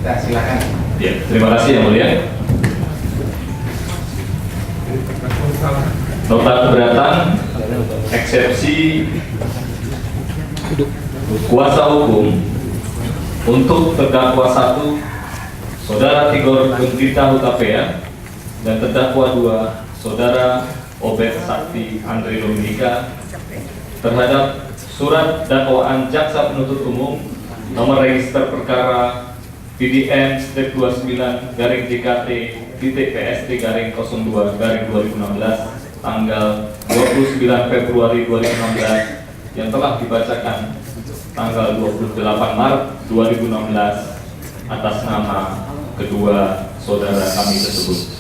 Kita silakan. Ya, terima kasih yang mulia. Nota keberatan eksepsi kuasa hukum untuk terdakwa 1 Saudara Tigor Gendrita Hutapea dan terdakwa 2 Saudara Obed Sakti Andre Dominika terhadap surat dakwaan jaksa penuntut umum nomor register perkara PDN/29-JKT-PST-02/2016 tanggal 29 Februari 2016 yang telah dibacakan tanggal 28 Maret 2016 atas nama kedua saudara kami tersebut.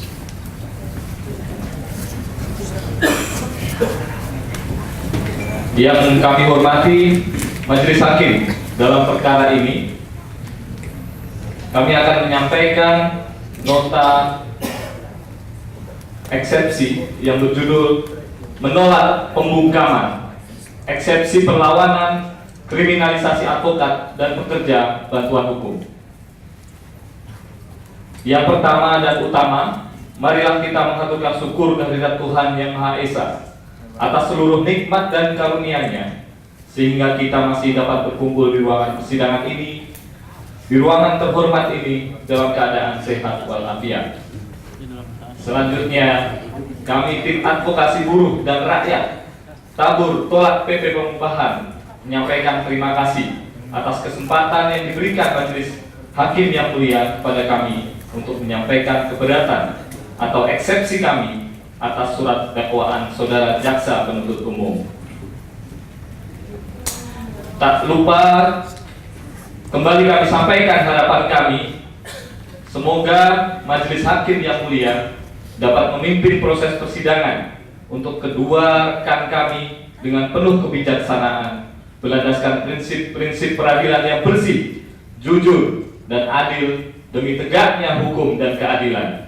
Yang kami hormati Majelis Hakim, dalam perkara ini kami akan menyampaikan nota eksepsi yang berjudul menolak pembungkaman, eksepsi perlawanan, kriminalisasi advokat dan pekerja bantuan hukum. Yang pertama dan utama, marilah kita mengaturkan syukur kehadirat Tuhan Yang Maha Esa atas seluruh nikmat dan karunia-Nya, sehingga kita masih dapat berkumpul di ruangan persidangan ini, di ruangan terhormat ini dalam keadaan sehat walafiat. Selanjutnya, kami tim advokasi buruh dan rakyat tabur tolak PP Pengupahan menyampaikan terima kasih atas kesempatan yang diberikan Majelis Hakim yang mulia kepada kami untuk menyampaikan keberatan atau eksepsi kami atas surat dakwaan saudara jaksa penuntut umum. Tak lupa kembali kami sampaikan harapan kami, semoga Majelis Hakim yang mulia dapat memimpin proses persidangan untuk kedua rekan kami dengan penuh kebijaksanaan, berlandaskan prinsip-prinsip peradilan yang bersih, jujur, dan adil demi tegaknya hukum dan keadilan.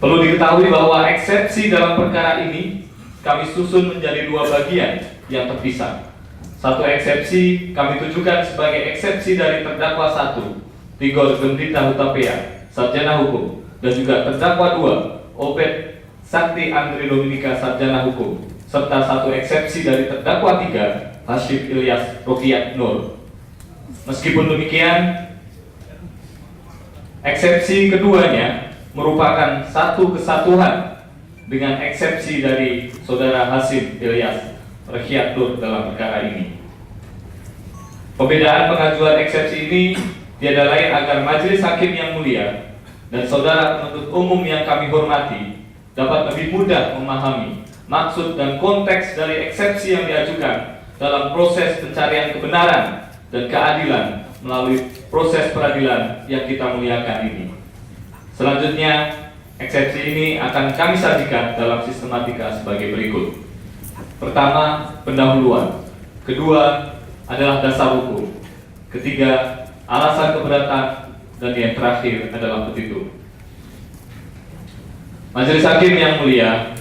Perlu diketahui bahwa eksepsi dalam perkara ini kami susun menjadi 2 bagian yang terpisah. Satu eksepsi kami tujukan sebagai eksepsi dari terdakwa 1 Tigor Gendrita Hutapea, sarjana hukum, dan juga terdakwa 2 Obed Sakti Andre Dominika, sarjana hukum, serta satu eksepsi dari terdakwa 3 Hashim Ilyas Rokiat Nur. Meskipun demikian, eksepsi keduanya merupakan satu kesatuan dengan eksepsi dari saudara Hashim Ilyas Rokiat Nur dalam perkara ini. Perbedaan pengajuan eksepsi ini tiada lain agar Majelis Hakim yang mulia dan saudara penuntut umum yang kami hormati dapat lebih mudah memahami maksud dan konteks dari eksepsi yang diajukan dalam proses pencarian kebenaran dan keadilan melalui proses peradilan yang kita muliakan ini. Selanjutnya, eksepsi ini akan kami sajikan dalam sistematika sebagai berikut. Pertama, pendahuluan. Kedua, adalah dasar hukum. Ketiga, alasan keberatan. Dan yang terakhir adalah petitum. Majelis Hakim yang mulia,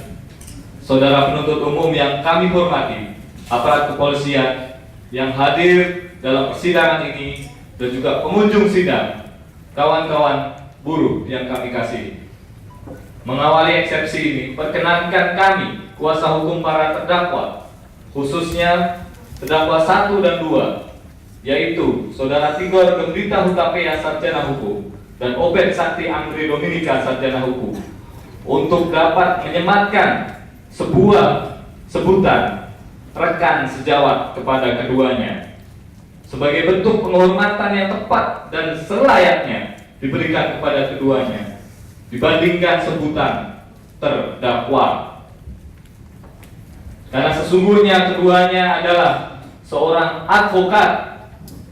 saudara penuntut umum yang kami hormati, aparat kepolisian yang hadir dalam persidangan ini, dan juga pengunjung sidang, kawan-kawan buruh yang kami kasih. Mengawali eksepsi ini, perkenankan kami, kuasa hukum para terdakwa, khususnya terdakwa 1 dan 2, yaitu saudara Tigor Gendrita Hutapea, sarjana hukum, dan Obed Sakti Andre Dominika, sarjana hukum, untuk dapat menyematkan sebuah sebutan rekan sejawat kepada keduanya sebagai bentuk penghormatan yang tepat dan selayaknya diberikan kepada keduanya dibandingkan sebutan terdakwa. Karena sesungguhnya keduanya adalah seorang advokat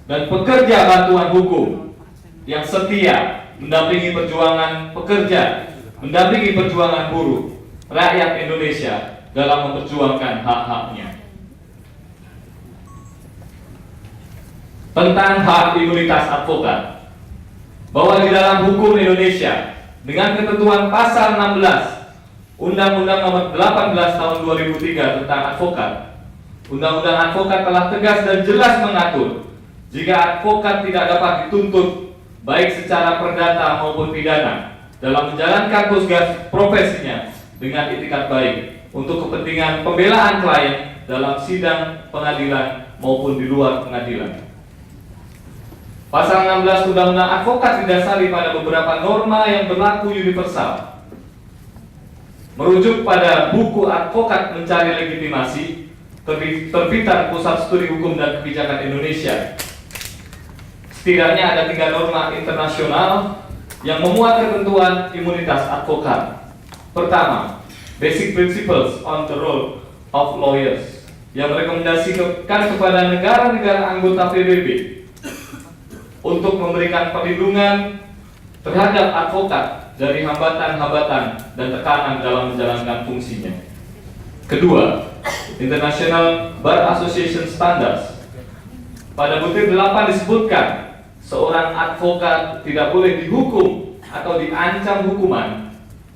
dan pekerja bantuan hukum yang setia mendampingi perjuangan pekerja, mendampingi perjuangan buruh, rakyat Indonesia dalam memperjuangkan hak-haknya. Tentang hak imunitas advokat, bahwa di dalam hukum Indonesia dengan ketentuan pasal 16 Undang-Undang Nomor 18 Tahun 2003 tentang advokat, Undang-Undang Advokat telah tegas dan jelas mengatur jika advokat tidak dapat dituntut baik secara perdata maupun pidana dalam menjalankan tugas profesinya dengan itikat baik untuk kepentingan pembelaan klien dalam sidang pengadilan maupun di luar pengadilan. Pasal 16 Undang-Undang Advokat didasari pada beberapa norma yang berlaku universal. Merujuk pada buku Advokat Mencari Legitimasi terbitan Pusat Studi Hukum dan Kebijakan Indonesia, setidaknya ada 3 norma internasional yang memuat ketentuan imunitas advokat. Pertama, Basic Principles on the Role of Lawyers yang merekomendasikan kepada negara-negara anggota PBB untuk memberikan perlindungan terhadap advokat dari hambatan-hambatan dan tekanan dalam menjalankan fungsinya. Kedua, International Bar Association Standards. Pada butir 8 disebutkan, seorang advokat tidak boleh dihukum atau diancam hukuman,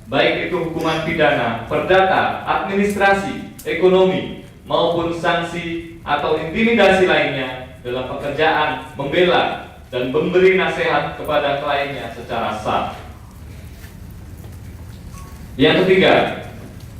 baik itu hukuman pidana, perdata, administrasi, ekonomi, maupun sanksi atau intimidasi lainnya dalam pekerjaan, membela, dan memberi nasihat kepada kliennya secara sah. Yang ketiga,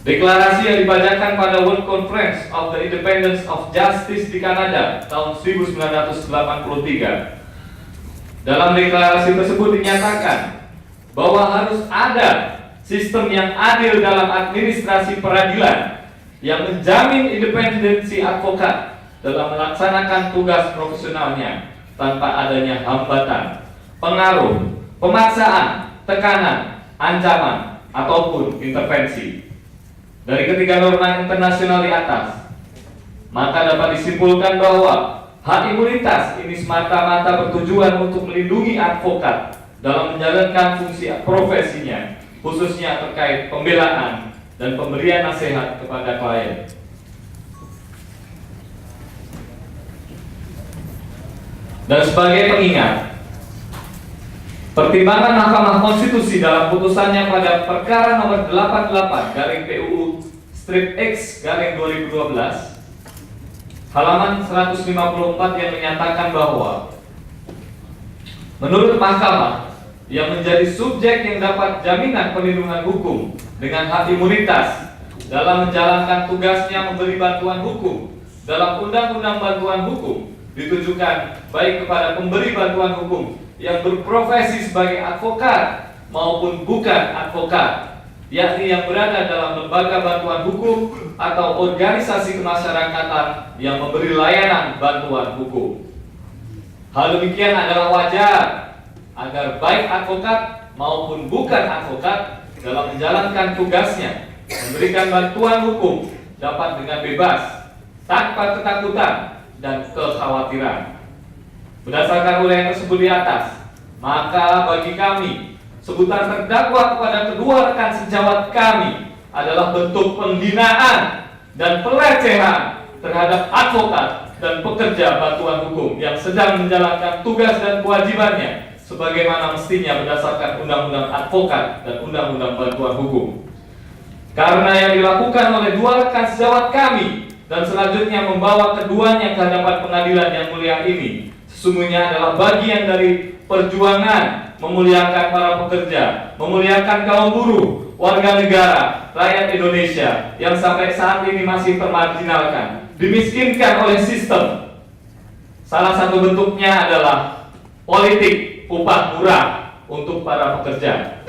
deklarasi yang dibacakan pada World Conference of the Independence of Justice di Kanada tahun 1983. Dalam deklarasi tersebut dinyatakan bahwa harus ada sistem yang adil dalam administrasi peradilan yang menjamin independensi advokat dalam melaksanakan tugas profesionalnya tanpa adanya hambatan, pengaruh, pemaksaan, tekanan, ancaman, ataupun intervensi. Dari ketiga norma internasional di atas, maka dapat disimpulkan bahwa hak imunitas ini semata-mata bertujuan untuk melindungi advokat dalam menjalankan fungsi profesinya, khususnya terkait pembelaan dan pemberian nasihat kepada klien. Dan sebagai pengingat, pertimbangan Mahkamah Konstitusi dalam putusannya pada perkara nomor 88-PUU-X-2012 halaman 154 yang menyatakan bahwa menurut Mahkamah yang menjadi subjek yang dapat jaminan perlindungan hukum dengan hak imunitas dalam menjalankan tugasnya memberi bantuan hukum dalam Undang-Undang Bantuan Hukum ditujukan baik kepada pemberi bantuan hukum yang berprofesi sebagai advokat maupun bukan advokat, yakni yang berada dalam lembaga bantuan hukum atau organisasi kemasyarakatan yang memberi layanan bantuan hukum. Hal demikian adalah wajar agar baik advokat maupun bukan advokat dalam menjalankan tugasnya memberikan bantuan hukum dapat dengan bebas, tanpa ketakutan dan kekhawatiran. Berdasarkan uraian tersebut di atas, maka bagi kami sebutan terdakwa kepada kedua rekan sejawat kami adalah bentuk penghinaan dan pelecehan terhadap advokat dan pekerja bantuan hukum yang sedang menjalankan tugas dan kewajibannya sebagaimana mestinya berdasarkan Undang-Undang Advokat dan Undang-Undang Bantuan Hukum. Karena yang dilakukan oleh dua rekan sejawat kami dan selanjutnya membawa keduanya ke hadapan pengadilan yang mulia ini sesungguhnya adalah bagian dari perjuangan memuliakan para pekerja, memuliakan kaum buruh, warga negara, rakyat Indonesia yang sampai saat ini masih termarginalkan, dimiskinkan oleh sistem. Salah satu bentuknya adalah politik upah murah untuk para pekerja.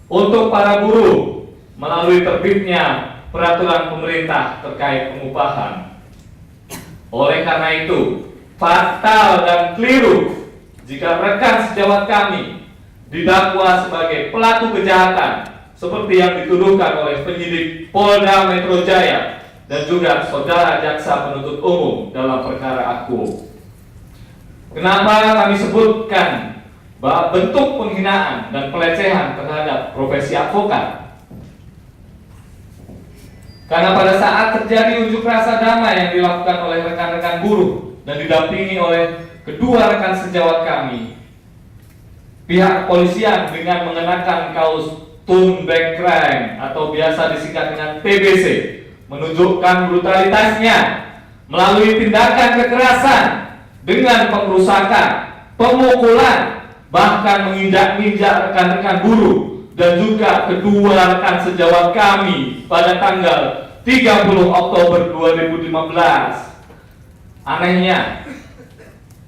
Untuk para buruh melalui terbitnya peraturan pemerintah terkait pengupahan. Oleh karena itu, fatal dan keliru jika rekan sejawat kami didakwa sebagai pelaku kejahatan seperti yang dituduhkan oleh penyidik Polda Metro Jaya dan juga saudara jaksa penuntut umum dalam perkara Aku. Kenapa kami sebutkan bahwa bentuk penghinaan dan pelecehan terhadap profesi advokat? Karena pada saat terjadi unjuk rasa damai yang dilakukan oleh rekan-rekan buruh dan didampingi oleh kedua rekan sejawat kami, pihak kepolisian dengan mengenakan kaos tone back crime atau biasa disingkat dengan TBC menunjukkan brutalitasnya melalui tindakan kekerasan dengan pengerusakan, pemukulan, bahkan menginjak-injak rekan-rekan buruh dan juga kedua rekan sejawat kami pada tanggal 30 Oktober 2015. Anehnya,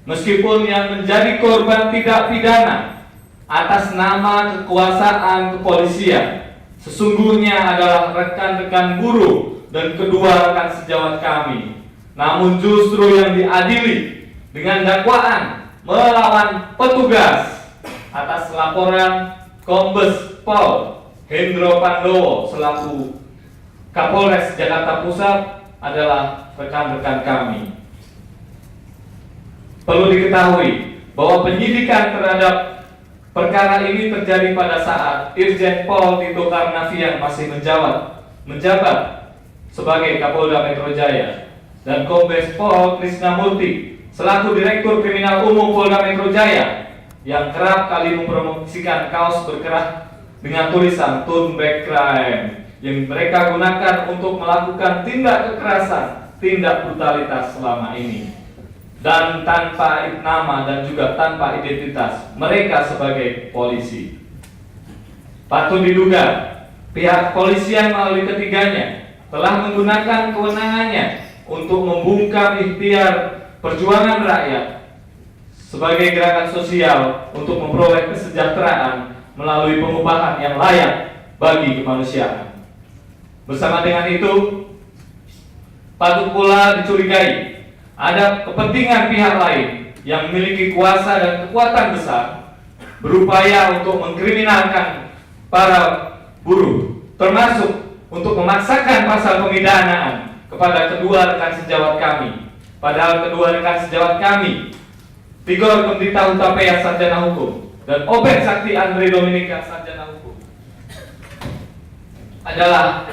meskipun yang menjadi korban tidak pidana atas nama kekuasaan kepolisian sesungguhnya adalah rekan-rekan buruh dan kedua rekan sejawat kami, namun justru yang diadili dengan dakwaan melawan petugas atas laporan Kombes Pol Hendro Pandowo selaku Kapolres Jakarta Pusat adalah rekan-rekan kami. Perlu diketahui bahwa penyidikan terhadap perkara ini terjadi pada saat Irjen Pol Tito Karnavian masih menjabat sebagai Kapolda Metro Jaya dan Kombes Pol Krisnamurti selaku Direktur Kriminal Umum Polda Metro Jaya yang kerap kali mempromosikan kaos berkerah dengan tulisan Turn Back Crime yang mereka gunakan untuk melakukan tindak kekerasan, tindak brutalitas selama ini. Dan tanpa nama dan juga tanpa identitas mereka sebagai polisi. Patut diduga pihak kepolisian melalui ketiganya telah menggunakan kewenangannya untuk membungkam ikhtiar perjuangan rakyat sebagai gerakan sosial untuk memperoleh kesejahteraan melalui pengupahan yang layak bagi kemanusiaan. Bersama dengan itu, patut pula dicurigai ada kepentingan pihak lain yang memiliki kuasa dan kekuatan besar berupaya untuk mengkriminalkan para buruh, termasuk untuk memaksakan pasal pemidanaan kepada kedua rekan sejawat kami. Padahal kedua rekan sejawat kami, Tigor Kemdita Hutapea Sarjana Hukum dan Obed Sakti Andre Dominika Sarjana Hukum adalah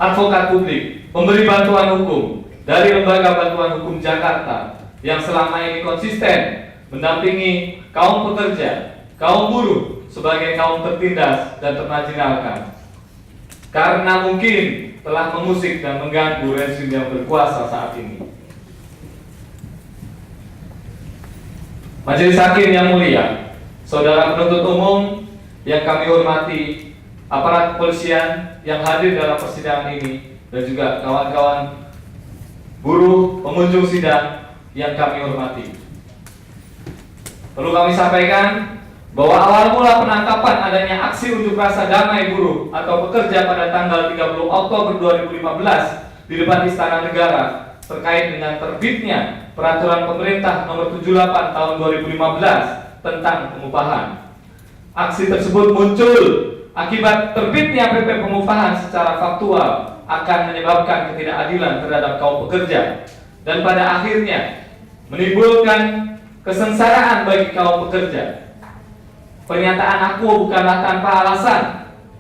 advokat publik, pemberi bantuan hukum dari Lembaga Bantuan Hukum Jakarta yang selama ini konsisten mendampingi kaum pekerja, kaum buruh sebagai kaum tertindas dan termarginalkan karena mungkin telah mengusik dan mengganggu rezim yang berkuasa saat ini. Majelis Hakim yang mulia, saudara penuntut umum yang kami hormati, aparat kepolisian yang hadir dalam persidangan ini, dan juga kawan-kawan buruh pengunjung sidang yang kami hormati. Perlu kami sampaikan bahwa awal mula penangkapan adanya aksi unjuk rasa damai buruh atau pekerja pada tanggal 30 Oktober 2015 di depan Istana Negara terkait dengan terbitnya Peraturan Pemerintah Nomor 78 Tahun 2015 tentang pengupahan. Aksi tersebut muncul akibat terbitnya PP pengupahan secara faktual akan menyebabkan ketidakadilan terhadap kaum pekerja dan pada akhirnya menimbulkan kesengsaraan bagi kaum pekerja. Pernyataan aku bukanlah tanpa alasan.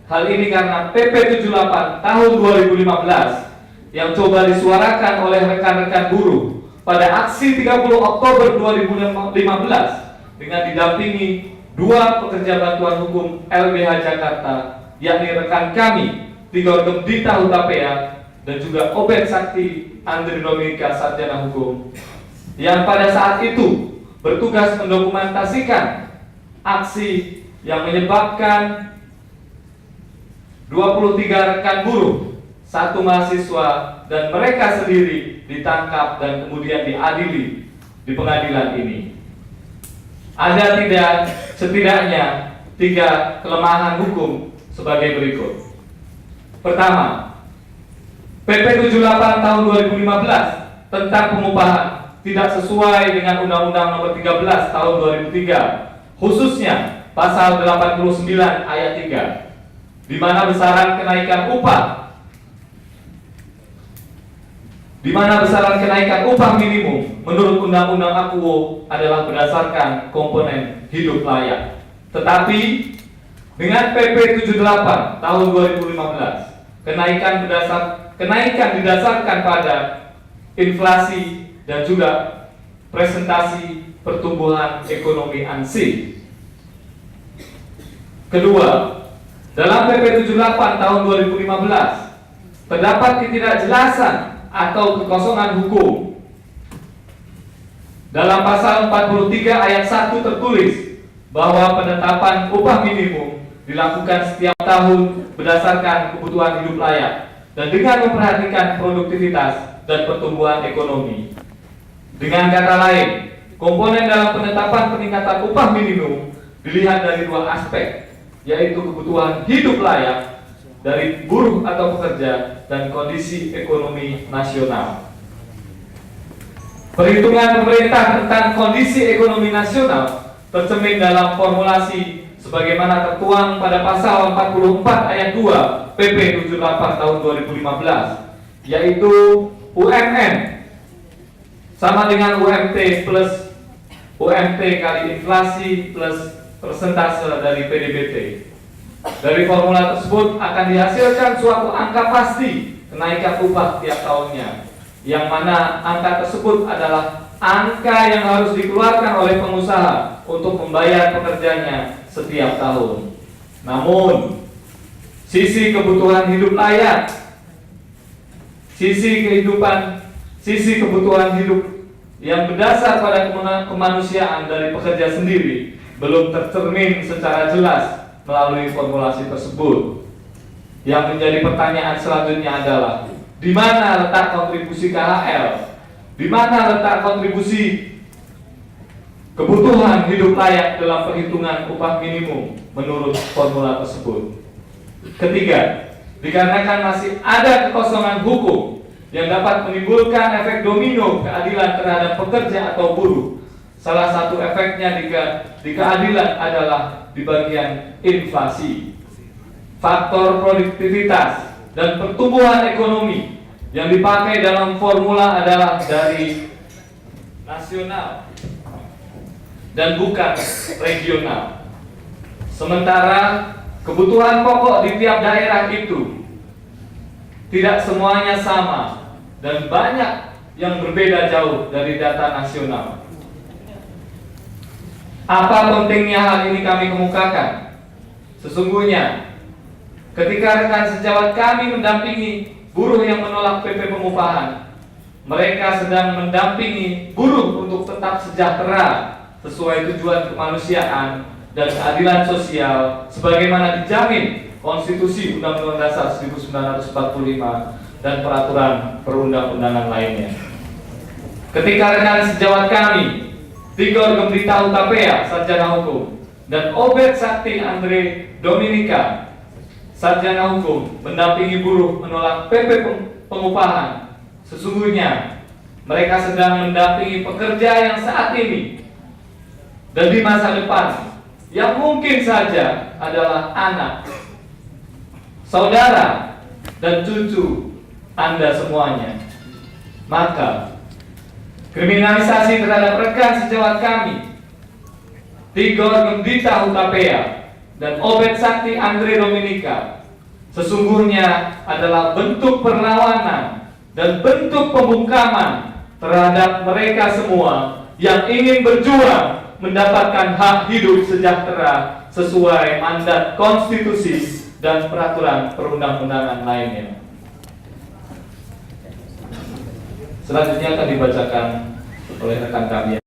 Hal ini karena PP 78 Tahun 2015 yang coba disuarakan oleh rekan-rekan buruh pada aksi 30 Oktober 2015 dengan didampingi dua pekerja bantuan hukum LBH Jakarta, yakni rekan kami Tigor Kemdita Hutapea dan juga Obed Sakti Andre Dominika Sarjana Hukum yang pada saat itu bertugas mendokumentasikan aksi yang menyebabkan 23 rekan buruh, satu mahasiswa dan mereka sendiri ditangkap dan kemudian diadili di pengadilan ini. Ada setidaknya 3 kelemahan hukum sebagai berikut. Pertama, PP 78 tahun 2015 tentang pengupahan tidak sesuai dengan Undang-Undang Nomor 13 tahun 2003, khususnya pasal 89 ayat 3, di mana besaran kenaikan upah minimum menurut Undang-Undang Akuo adalah berdasarkan komponen hidup layak. Tetapi dengan PP 78 tahun 2015, kenaikan didasarkan pada inflasi dan juga presentasi pertumbuhan ekonomi ANSI. Kedua, dalam PP 78 tahun 2015 terdapat ketidakjelasan atau kekosongan hukum Dalam pasal 43 ayat 1 tertulis bahwa penetapan upah minimum dilakukan setiap tahun berdasarkan kebutuhan hidup layak dan dengan memperhatikan produktivitas dan pertumbuhan ekonomi. Dengan kata lain, komponen dalam penetapan peningkatan upah minimum dilihat dari dua aspek, yaitu kebutuhan hidup layak dari buruh atau pekerja dan kondisi ekonomi nasional. Perhitungan pemerintah tentang kondisi ekonomi nasional tercermin dalam formulasi sebagaimana tertuang pada pasal 44 ayat 2 PP 78 tahun 2015, yaitu UMN sama dengan UMT plus UMT kali inflasi plus persentase dari PDBT. Dari formula tersebut akan dihasilkan suatu angka pasti kenaikan upah tiap tahunnya, yang mana angka tersebut adalah angka yang harus dikeluarkan oleh pengusaha untuk membayar pekerjanya setiap tahun. Namun, sisi kebutuhan hidup layak, sisi kebutuhan hidup yang berdasar pada kemanusiaan dari pekerja sendiri belum tercermin secara jelas melalui formulasi tersebut. Yang menjadi pertanyaan selanjutnya adalah, di mana letak kontribusi KHL? Di mana letak kontribusi kebutuhan hidup layak dalam perhitungan upah minimum menurut formula tersebut? Ketiga, dikarenakan masih ada kekosongan hukum yang dapat menimbulkan efek domino keadilan terhadap pekerja atau buruh. Salah satu efeknya di keadilan adalah di bagian inflasi. Faktor produktivitas dan pertumbuhan ekonomi yang dipakai dalam formula adalah dari nasional dan bukan regional. Sementara kebutuhan pokok di tiap daerah itu tidak semuanya sama dan banyak yang berbeda jauh dari data nasional. Apa pentingnya hal ini kami kemukakan? Sesungguhnya, ketika rekan sejawat kami mendampingi buruh yang menolak PP pengupahan, mereka sedang mendampingi buruh untuk tetap sejahtera sesuai tujuan kemanusiaan dan keadilan sosial sebagaimana dijamin Konstitusi Undang-Undang Dasar 1945 dan peraturan perundang-undangan lainnya. Ketika rekan sejawat kami, Tigor Gembrita Hutapea, sarjana hukum, dan Obed Sakti Andre Dominika, sarjana hukum, mendampingi buruh menolak PP pengupahan, sesungguhnya mereka sedang mendampingi pekerja yang saat ini dan di masa depan yang mungkin saja adalah anak, saudara, dan cucu Anda semuanya. Maka kriminalisasi terhadap rekan sejawat kami, Tigor Gembrita Hutapea dan Obed Sakti Andre Dominika, sesungguhnya adalah bentuk perlawanan dan bentuk pembungkaman terhadap mereka semua yang ingin berjuang mendapatkan hak hidup sejahtera sesuai mandat konstitusi dan peraturan perundang-undangan lainnya. Selanjutnya akan dibacakan oleh rekan kami.